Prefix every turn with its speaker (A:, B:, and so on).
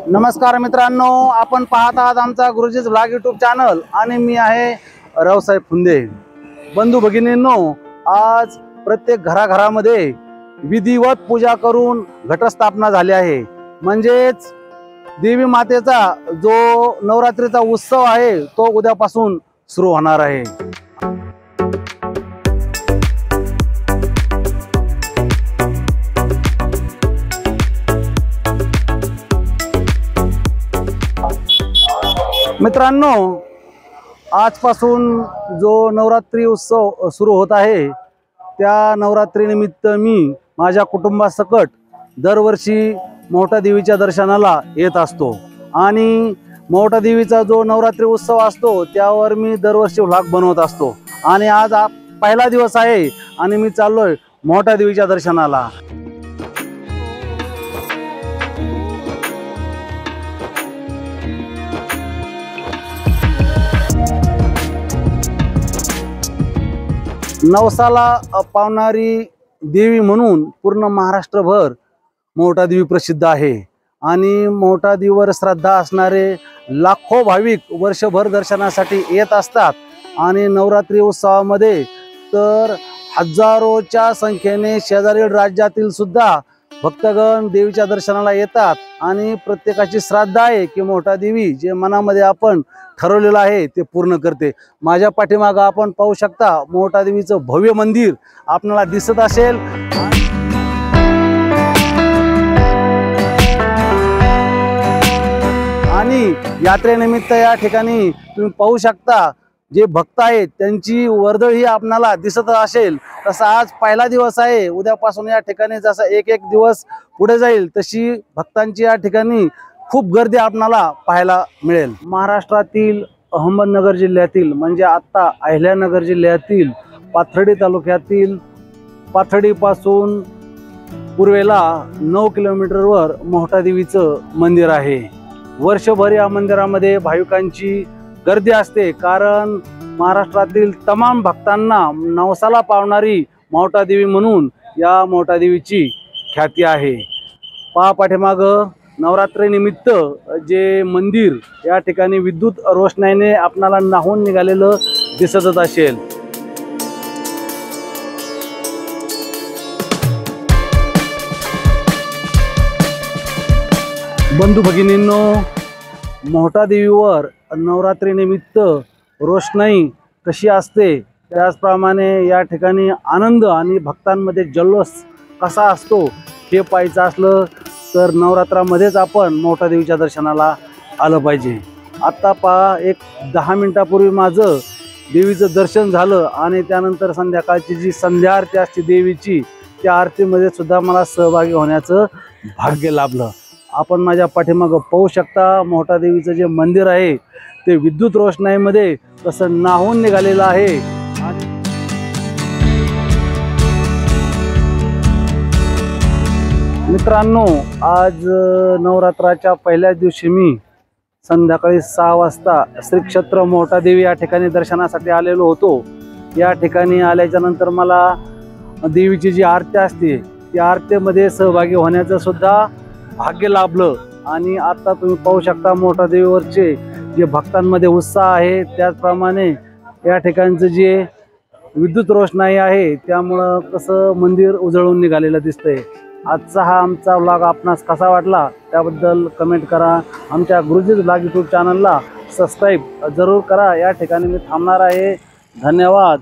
A: नमस्कार मित्रांनो, आपण पाहत आहात आमचा गुरुजीज व्लॉग यूट्यूब चॅनल आणि मी आहे रावसाहेब फुंदे। बंधू भगिनींनो, आज प्रत्येक घराघरामध्ये विधिवत पूजा करून घटस्थापना झाली आहे। म्हणजेच देवी मातेचा जो नवरात्रीचा उत्सव आहे तो उद्यापासून सुरू होणार आहे। मित्रांनो, आजपासून जो नवरात्री उत्सव सुरू होत आहे त्या नवरात्री निमित्त मी माझ्या कुटुंबासकट दरवर्षी मोठा देवीच्या दर्शनाला येत असतो आणि मोठा देवीचा जो नवरात्री उत्सव असतो त्यावर मी दरवर्षी व्लॉग बनवत असतो। आणि आज पहिला दिवस आहे आणि मी चाललोय मोठा देवीच्या दर्शनाला। नवसाला पावणारी देवी म्हणून पूर्ण महाराष्ट्रभर मोठा देवी प्रसिद्ध आहे आणि मोठा देवीवर श्रद्धा असणारे लाखो भाविक वर्षभर दर्शनासाठी येत असतात। आणि नवरात्री उत्सवामध्ये तर हजारोच्या संख्येने शेजारील राज्यातील सुद्धा भक्तगण देवीच्या दर्शनाला येतात आणि प्रत्येकाची श्रद्धा आहे की मोठा देवी जे मनामध्ये आपण ठरवलेलं आहे ते पूर्ण करते। माझ्या पाठीमागे आपण पाहू शकता मोठा देवीचं भव्य मंदिर आपल्याला दिसत असेल। आणि यात्रेनिमित्त या ठिकाणी तुम्ही पाहू शकता जे भक्त आहेत त्यांची वर्दळ ही आपल्याला दिसत असेल। तसा आज पहिला दिवस आहे, उद्यापासून या ठिकाणी जसा एक एक दिवस पुढे जाईल तशी भक्तांची या ठिकाणी खूप गर्दी आपल्याला पाहायला मिळेल। महाराष्ट्रातील अहमदनगर जिल्ह्यातील म्हणजे आता अहिल्यानगर जिल्ह्यातील पाथर्डी तालुक्यातील पाथर्डीपासून पूर्वेला 9 किलोमीटरवर मोठा देवीचं मंदिर आहे। वर्षभर या मंदिरामध्ये भाविकांची गर्दी असते, कारण महाराष्ट्रातील तमाम भक्तांना नवसाला पावणारी मोठा देवी म्हणून या मोठा देवीची ख्याती आहे। पाठीमागं नवरात्रीनिमित्त जे मंदिर या ठिकाणी विद्युत रोषणाईने आपणाला न्हावून निघालेलं दिसतच असेल। बंधू भगिनींनो, मोठा देवीवर नवरात्री निमित्त रोषणाई कशी असते त्याचप्रमाणे या ठिकाणी आनंद आणि भक्तांमध्ये जल्लोष कसा असतो हे पाहायचं असलं तर नवरात्रामध्येच आपण मोठा देवीच्या दर्शनाला आलं पाहिजे। आता पहा, एक 10 मिनिटापूर्वी माझं देवीचं दर्शन झालं आणि त्यानंतर संध्याकाळची जी संध्या आरती असते देवीची त्या आरतीमध्ये सुद्धा मला सहभागी होण्याचं भाग्य लाभलं। आपण माझ्या पाठीमागं पाहू शकता मोठा देवीचं जे मंदिर आहे ते विद्युत रोषणाईमध्ये कसं न्हावून निघालेलं आहे। मित्रांनो, आज नवरात्राच्या पहिल्या दिवशी मी संध्याकाळी 6 वाजता श्री क्षेत्र मोठा देवी या ठिकाणी दर्शनासाठी आलेलो होतो। या ठिकाणी आल्याच्या नंतर मला देवीची जी आरती असते त्या आरतीमध्ये सहभागी होण्याचं सुद्धा भाग्य लाभलं। आणि आता तुम्ही पाहू शकता मोठा देवीवरचे जे भक्तांमध्ये उत्साह आहे त्याचप्रमाणे या ठिकाणचं जे विद्युत रोषणाई आहे त्यामुळं कसं मंदिर उजळून निघालेलं दिसतंय। आजचा हा आमचा व्लॉग आपणास कसा वाटला त्याबद्दल कमेंट करा। आमच्या गुरुजीज व्लॉग यूट्यूब चॅनलला सबस्क्राईब जरूर करा। या ठिकाणी मी थांबणार आहे। धन्यवाद।